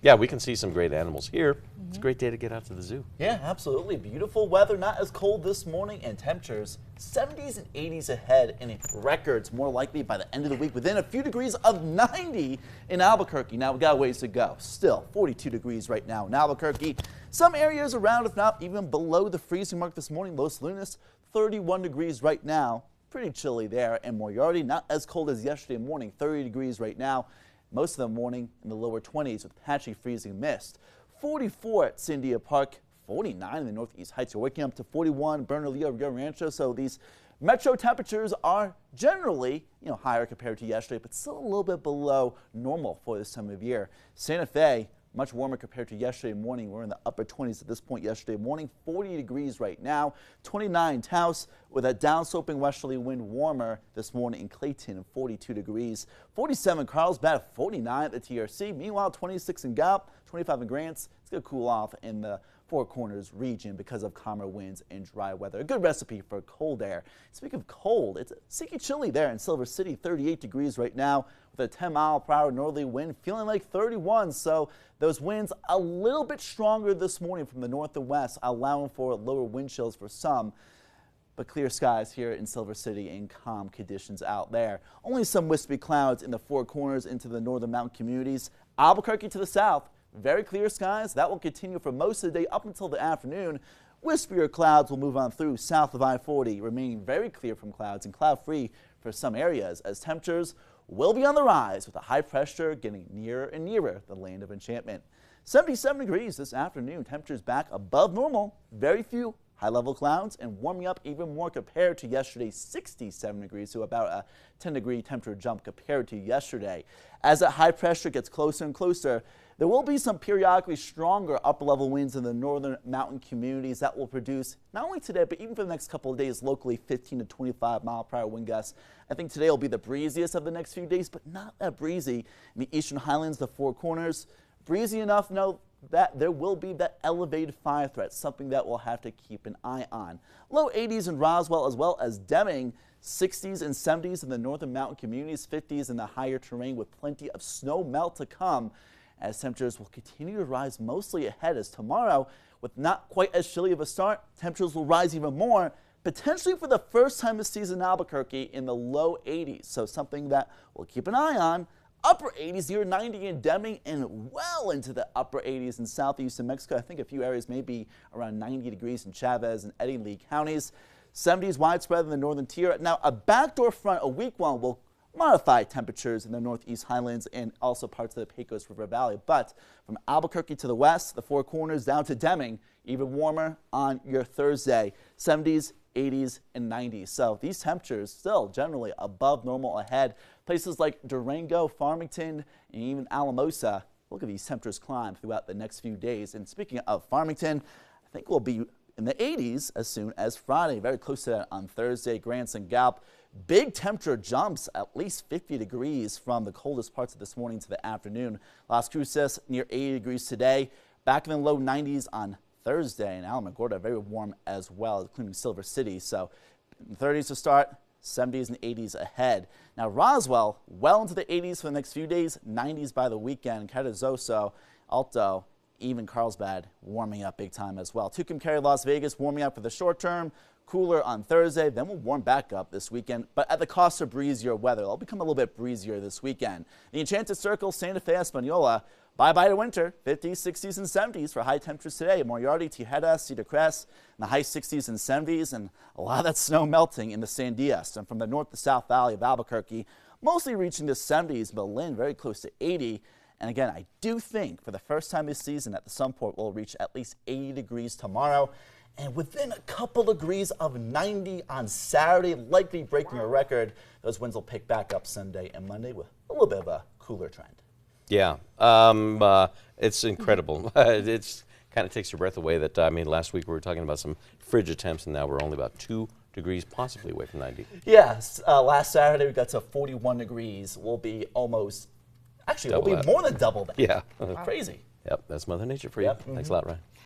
yeah, we can see some great animals here. It's a great day to get out to the zoo. Yeah, absolutely. Beautiful weather, not as cold this morning, and temperatures 70s and 80s ahead, and records more likely by the end of the week within a few degrees of 90 in Albuquerque. Now, we got a ways to go. Still 42 degrees right now in Albuquerque. Some areas around, if not even below the freezing mark this morning. Los Lunas, 31 degrees right now. Pretty chilly there. And Moriarty, not as cold as yesterday morning, 30 degrees right now. Most of the morning in the lower 20s with patchy freezing mist. 44 at Sandia Park, 49 in the Northeast Heights. You're waking up to 41 Bernalillo, Rio Rancho. So these metro temperatures are generally, higher compared to yesterday, but still a little bit below normal for this time of year. Santa Fe, much warmer compared to yesterday morning. We're in the upper 20s at this point yesterday morning. 40 degrees right now. 29 Taos with a downsloping westerly wind, warmer this morning in Clayton and 42 degrees. 47 Carlsbad, 49 at the TRC. Meanwhile, 26 in Gallup, 25 in Grants. It's going to cool off in the Four Corners region because of calmer winds and dry weather. A good recipe for cold air. Speaking of cold, it's sneaky chilly there in Silver City, 38 degrees right now with a 10-mile-per-hour northerly wind, feeling like 31. So those winds a little bit stronger this morning from the north and west, allowing for lower wind chills for some. But clear skies here in Silver City and calm conditions out there. Only some wispy clouds in the Four Corners into the northern mountain communities. Albuquerque to the south. Very clear skies. That will continue for most of the day up until the afternoon. Wispier clouds will move on through south of I-40, remaining very clear from clouds and cloud-free for some areas as temperatures will be on the rise with a high pressure getting nearer and nearer the land of enchantment. 77 degrees this afternoon. Temperatures back above normal. Very few high-level clouds and warming up even more compared to yesterday's 67 degrees, so about a 10-degree temperature jump compared to yesterday. As that high pressure gets closer and closer, there will be some periodically stronger upper-level winds in the northern mountain communities that will produce, not only today, but even for the next couple of days, locally 15 to 25-mile-per-hour wind gusts. I think today will be the breeziest of the next few days, but not that breezy in the eastern highlands, the Four Corners. Breezy enough, no, that there will be that elevated fire threat, something that we'll have to keep an eye on. Low 80s in Roswell as well as Deming, 60s and 70s in the northern mountain communities, 50s in the higher terrain with plenty of snow melt to come as temperatures will continue to rise mostly ahead as tomorrow with not quite as chilly of a start. Temperatures will rise even more, potentially for the first time this season in Albuquerque in the low 80s. So something that we'll keep an eye on. Upper 80s near 90 in Deming and well into the upper 80s in southeast New Mexico. I think a few areas may be around 90 degrees in Chavez and Eddy Lee counties. 70s widespread in the northern tier. Now a backdoor front, a weak one, will modify temperatures in the northeast highlands and also parts of the Pecos River Valley. But from Albuquerque to the west, the Four Corners down to Deming, even warmer on your Thursday. 70s, 80s, and 90s. So these temperatures still generally above normal ahead. Places like Durango, Farmington, and even Alamosa, look at these temperatures climb throughout the next few days. And speaking of Farmington, I think we'll be in the 80s as soon as Friday. Very close to that on Thursday. Grants and Gallup, big temperature jumps, at least 50 degrees from the coldest parts of this morning to the afternoon. Las Cruces near 80 degrees today. Back in the low 90s on Thursday, and Alamogordo very warm as well, including Silver City. So 30s to start, 70s and 80s ahead. Now Roswell well into the 80s for the next few days, 90s by the weekend. Carrizozo, Alto, even Carlsbad warming up big time as well. Tucumcari, Las Vegas warming up for the short term. Cooler on Thursday, then we'll warm back up this weekend, but at the cost of breezier weather. It'll become a little bit breezier this weekend. The Enchanted Circle, Santa Fe, Espanola, bye-bye to winter. 50s, 60s, and 70s for high temperatures today. Moriarty, Tijeras, Cedar Crest, in the high 60s and 70s, and a lot of that snow melting in the Sandias. And from the north to south valley of Albuquerque, mostly reaching the 70s. Berlin, very close to 80. And again, I do think for the first time this season that the Sunport will reach at least 80 degrees tomorrow. And within a couple degrees of 90 on Saturday, likely breaking a record. Those winds will pick back up Sunday and Monday with a little bit of a cooler trend. Yeah, it's incredible. It's kind of takes your breath away that, I mean, last week we were talking about some frigid temps, and now we're only about 2 degrees possibly away from 90. Yes, last Saturday we got to 41 degrees. We'll be almost, actually, we'll be more than double that. Yeah. Crazy. Yep, that's Mother Nature for you. Thanks a lot, Ryan.